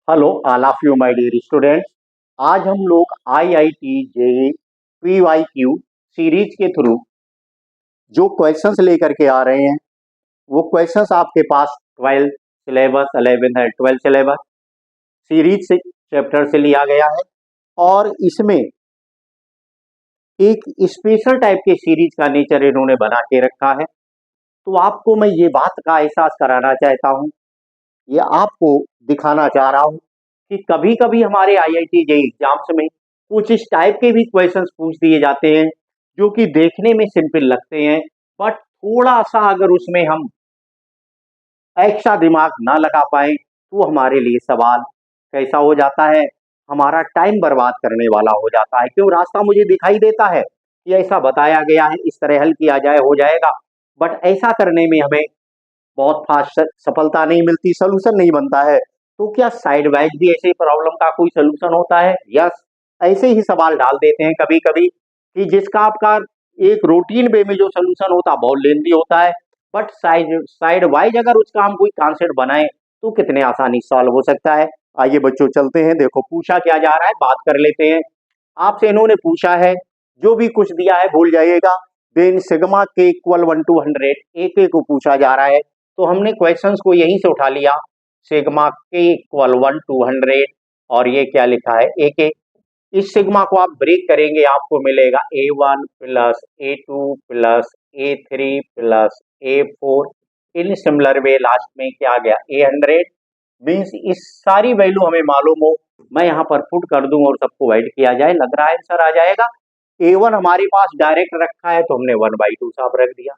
Hello all of you my dear students. आज हम लोग आईआईटी जेईई पीवाईक्यू सीरीज के थ्रू जो क्वेश्चंस लेकर के आ रहे हैं वो क्वेश्चंस आपके पास 12th सिलेबस 11th है 12th सिलेबस सीरीज से चैप्टर से लिया गया है और इसमें एक स्पेशल टाइप के सीरीज का नेचर इन्होंने बना के रखा है। तो आपको मैं ये बात का एहसास कराना चाहता हूँ, ये आपको दिखाना चाह रहा हूँ कि कभी कभी हमारे आईआईटी जेईई एग्जाम्स में कुछ इस टाइप के भी क्वेश्चंस पूछ दिए जाते हैं जो कि देखने में सिंपल लगते हैं, बट थोड़ा सा अगर उसमें हम एक्स्ट्रा दिमाग ना लगा पाए तो हमारे लिए सवाल कैसा हो जाता है, हमारा टाइम बर्बाद करने वाला हो जाता है। क्यों, रास्ता मुझे दिखाई देता है कि ऐसा बताया गया है, इस तरह हल किया जाए हो जाएगा, बट ऐसा करने में हमें बहुत फास्ट सफलता नहीं मिलती, सोल्यूशन नहीं बनता है। तो क्या साइड वाइज भी ऐसे प्रॉब्लम का कोई सोल्यूशन होता है? यस, ऐसे ही सवाल डाल देते हैं कभी कभी कि जिसका आपका एक रूटीन वे में जो सोल्यूशन होता है बहुत लेंदी होता है, बट साइड साइड वाइज अगर उसका हम कोई कॉन्सेप्ट बनाए तो कितने आसानी सॉल्व हो सकता है। आइए बच्चों चलते हैं, देखो पूछा क्या जा रहा है, बात कर लेते हैं। आपसे इन्होंने पूछा है जो भी कुछ दिया है भूल जाइएगा। देन सिग्मा के इक्वल 1 to 100 एक एक को पूछा जा रहा है, तो हमने क्वेश्चंस को यहीं से उठा लिया। सिग्मा के इक्वल 1 to 100 और ये क्या लिखा है ए के। इस सिग्मा को आप ब्रेक करेंगे, आपको मिलेगा A1 plus A2 plus A3 plus A4। In similar way last में क्या आ गया A100। मीन्स इस सारी वैल्यू हमें मालूम हो, मैं यहाँ पर पुट कर दूं और सबको ऐड किया जाए, लग रहा है आंसर आ जाएगा। A1 हमारे पास डायरेक्ट रखा है तो हमने 1/2 साहब रख दिया।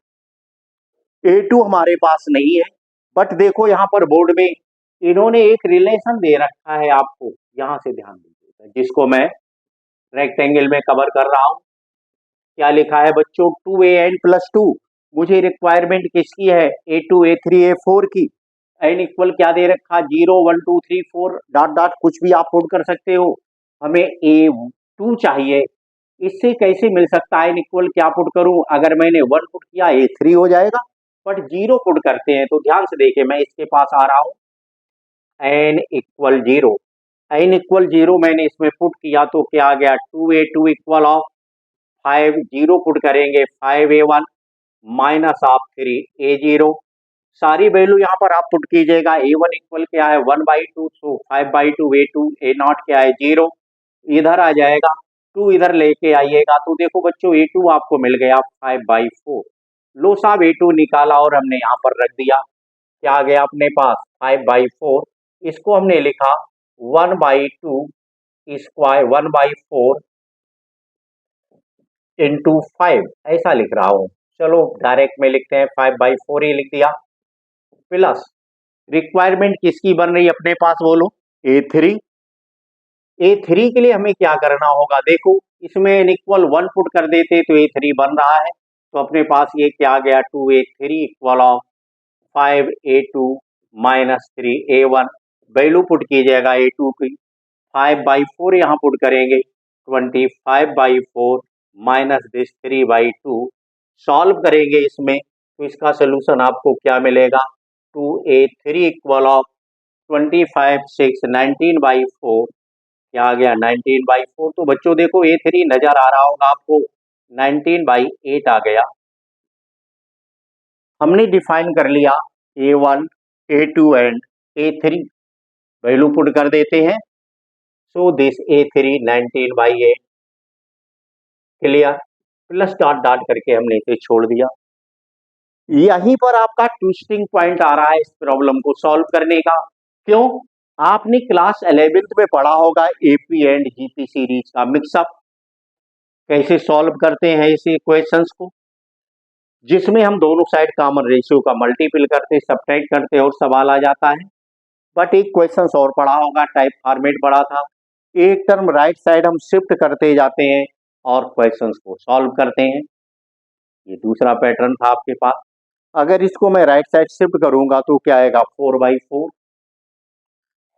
A2 हमारे पास नहीं है, बट देखो यहाँ पर बोर्ड में इन्होंने एक रिलेशन दे रखा है, आपको यहाँ से ध्यान दीजिएगा, जिसको मैं रेक्टेंगल में कवर कर रहा हूँ। क्या लिखा है बच्चों, 2an+2। मुझे रिक्वायरमेंट किसकी है, A2 A3 A4 की। एन इक्वल क्या दे रखा, 0 1 2 3 4 डॉट डॉट कुछ भी आप पुट कर सकते हो। हमें A2 चाहिए, इससे कैसे मिल सकता है, एन इक्वल क्या पुट करूं, अगर मैंने 1 पुट किया A3 हो जाएगा, बट 0 पुट करते हैं तो ध्यान से देखिए, मैं इसके पास आ रहा हूं n=0। n=0 मैंने इसमें पुट किया तो क्या आ गया, 2a2 इक्वल ऑफ 5, 0 पुट करेंगे 5a1 माइनस ऑफ 3a0। सारी वैल्यू यहाँ पर आप पुट कीजिएगा। A1 इक्वल क्या है 1/2, सो 5/2 A2 A0 क्या है 0, इधर आ जाएगा। 2 इधर लेके आइएगा तो देखो बच्चों A2 आपको मिल गया 5/4। लो साहब A2 निकाला और हमने यहाँ पर रख दिया, क्या आ गया अपने पास 5/4। इसको हमने लिखा 1/2 स्क्वायर 1/4 इंटू 5, ऐसा लिख रहा हूं। चलो डायरेक्ट में लिखते हैं, 5/4 ही लिख दिया। प्लस रिक्वायरमेंट किसकी बन रही है अपने पास, बोलो A3। A3 के लिए हमें क्या करना होगा, देखो इसमें n इक्वल 1 पुट कर देते तो A3 बन रहा है, तो अपने पास ये क्या आ गया 2a3 equal of 5a2 minus 3a1। Value put कीजिएगा A2 की, 5/4 यहाँ पुट करेंगे 25/4 माइनस दिस 3/2। सॉल्व करेंगे इसमें तो इसका सोल्यूशन आपको क्या मिलेगा, 2a3 इक्वल ऑफ 25 6 19/4, क्या आ गया 19/4। तो बच्चों देखो A3 नजर आ रहा होगा आपको, 19/8 आ गया। हमने डिफाइन कर लिया A1 A2 and A3, value put कर देते हैं, so this A3 19/8 clear. Plus dot dot करके हमने इसे छोड़ दिया। यहीं पर आपका ट्विस्टिंग पॉइंट आ रहा है इस प्रॉब्लम को सॉल्व करने का। क्यों, आपने क्लास 11th में पढ़ा होगा एपी एंड जीपी सीरीज का मिक्सअप, कैसे सॉल्व करते हैं इसे क्वेश्चंस को, जिसमें हम दोनों साइड कॉमन रेशियो का मल्टीपल करते सब्ट्रैक्ट करते और सवाल आ जाता है। बट एक क्वेश्चन और पढ़ा होगा, टाइप फॉर्मेट पढ़ा था, एक टर्म राइट साइड हम शिफ्ट करते जाते हैं और क्वेश्चंस को सॉल्व करते हैं। ये दूसरा पैटर्न था आपके पास। अगर इसको मैं राइट साइड शिफ्ट करूंगा तो क्या आएगा 4/4,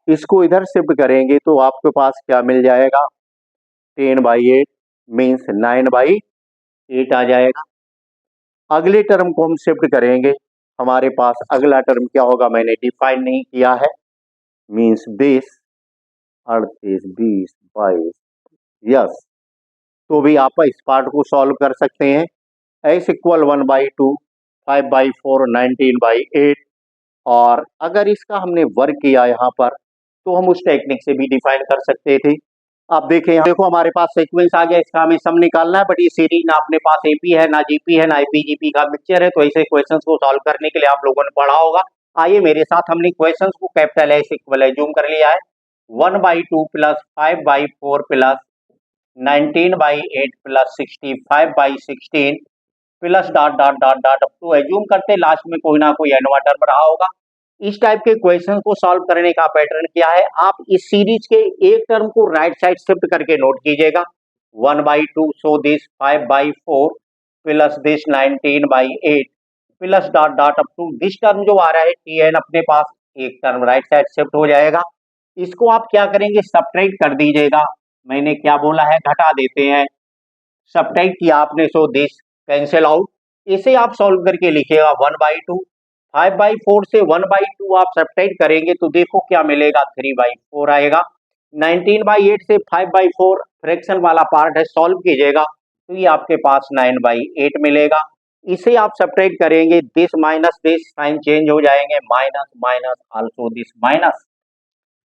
इसको इधर शिफ्ट करेंगे तो आपके पास क्या मिल जाएगा 10/8 मीन्स 9/8 आ जाएगा। अगले टर्म को हम शिफ्ट करेंगे, हमारे पास अगला टर्म क्या होगा, मैंने डिफाइन नहीं किया है, मीन्स दिस 38, 20, 22, यस। तो भी आप इस पार्ट को सॉल्व कर सकते हैं। x equal 1/2, 5/4, 19/8। और अगर इसका हमने वर्क किया यहाँ पर, तो हम उस टेक्निक से भी डिफाइन कर सकते थे। अब देखें, यहाँ देखो हमारे पास सीक्वेंस आ गया, इसका हमें सम निकालना है, बट ये सीरीज ना अपने पास एपी है, ना जीपी है, ना एपीजीपी का मिक्सचर है। तो ऐसे क्वेश्चंस को सॉल्व करने के लिए आप लोगों ने पढ़ा होगा। आइए मेरे साथ, हमने क्वेश्चंस को कैपिटल एस इक्वल एज्यूम कर लिया है। 1/2 plus 5/4 plus 19/8 plus 65/16 plus dot dot dot dot up to assume करते लास्ट में कोई ना कोई एनवा टर्म रहा होगा। इस टाइप के क्वेश्चन को सॉल्व करने का पैटर्न क्या है, आप इस सीरीज के एक टर्म को राइट साइड शिफ्ट करके नोट कीजिएगा। 1/2 so this 5/4 plus this 19/8 plus dot dot up to this term जो आ रहा है tn, अपने पास एक टर्म राइट साइड शिफ्ट हो जाएगा। इसको आप क्या करेंगे, सब्ट्रैक्ट कर दीजिएगा। मैंने क्या बोला है, घटा देते हैं। सब्ट्रैक्ट किया आपने, सो दिस कैंसिल आउट। इसे आप सॉल्व करके लिखिएगा 1/2। 5/4 से 1/2 आप सब्ट्रैक्ट करेंगे तो देखो क्या मिलेगा, 3/4 आएगा। 19/8 से 5/4 फ्रैक्शन वाला पार्ट है, सॉल्व कीजिएगा तो ये आपके पास 9/8 मिलेगा। इसे आप सब्ट्रैक्ट करेंगे, this minus this sign change हो जाएंगे, minus minus also this minus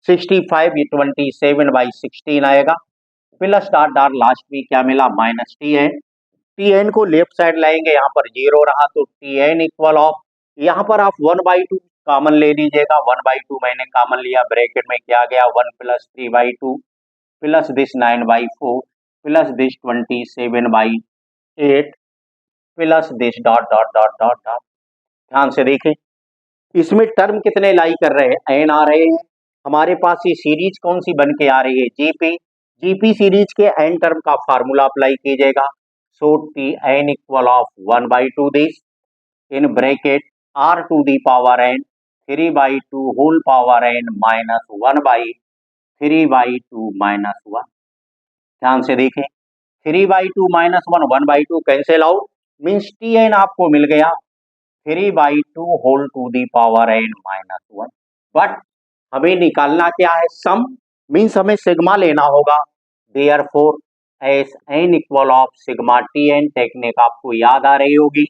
65, ये 27/16 आएगा। प्लस डॉट डॉट लास्ट में क्या मिला, माइनस tn को लेफ्ट साइड लाएंगे, यहाँ पर 0 रहा तो tn इक्वल ऑफ, यहाँ पर आप 1/2 कॉमन ले लीजिएगा। 1/2 मैंने कॉमन लिया, ब्रैकेट में क्या गया, 1 plus 3/2 plus this 9/4 plus this 27/8 plus this dot dot dot dot dot. ध्यान से देखें, इसमें टर्म कितने लाई कर रहे हैं, एन आ रहे हैं। हमारे पास ये सीरीज कौन सी बन के आ रही है, जीपी। जीपी सीरीज के एन टर्म का फार्मूला अप्लाई कीजिएगा। So T n equal of 1/2 this in bracket r to the power n 3/2 whole power n minus 1/3/2 minus 1। ध्यान से देखें, 3/2 minus 1, 1/2 cancel out, means T n आपको मिल गया 3/2 whole to the power n minus 1। But हमें निकालना क्या है, सम, मीन्स हमें सिग्मा लेना होगा। Therefore S N equal of sigma T N, technique आपको याद आ रही होगी।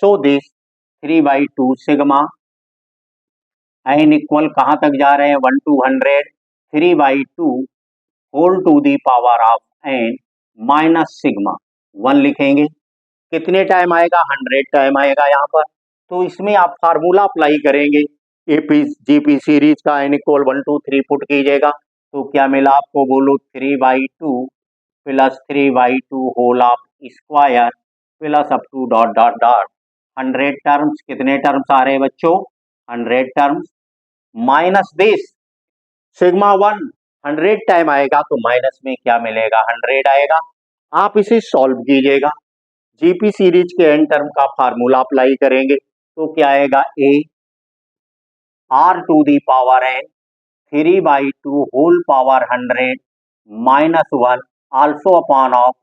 So this 3/2 sigma N equal कहां तक जा रहे हैं, 1 to 100, 3/2 whole to the power of N minus sigma 1 लिखेंगे। कितने टाइम आएगा, 100 टाइम आएगा यहाँ पर। तो इसमें आप फार्मूला अप्लाई करेंगे, एपी जीपी सीरीज का n इक्वल 1 2 3 पुट कीजिएगा तो क्या मिला आपको, बोलो 3/2 plus 3/2 whole of square plus up to dot dot dot 100 terms. कितने टर्म्स आ रहे हैं बच्चों, 100 terms minus this sigma 1 100 time आएगा तो माइनस में क्या मिलेगा, 100 आएगा। आप इसे सॉल्व कीजिएगा, जीपी सीरीज के एन टर्म का फार्मूला अप्लाई करेंगे तो क्या आएगा, A r to the power n 3/2 whole power 100 minus 1 also upon of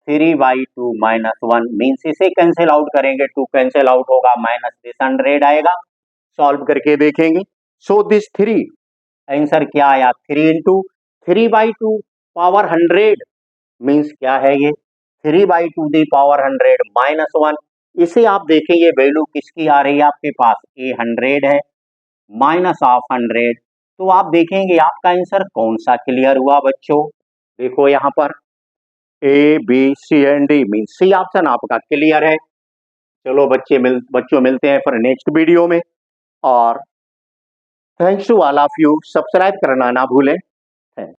3/2 minus 1, means इसे कैंसिल आउट करेंगे, 2 कैंसिल आउट होगा, माइनस दिस 100 आएगा। सॉल्व करके देखेंगे। सो दिस 3 आंसर क्या आया, 3 इंटू 3/2 पावर 100, मीन्स क्या है ये, 3/2 दी पावर 100 माइनस 1। इसे आप देखेंगे वैल्यू किसकी आ रही है आपके पास, ए 100 है माइनस ऑफ 100। तो आप देखेंगे आपका आंसर कौन सा क्लियर हुआ बच्चों, देखो यहाँ पर A B C and D, mean C option आपका क्लियर है। चलो बच्चों मिलते हैं फिर नेक्स्ट वीडियो में, और thanks to all of you, subscribe करना ना भूलें।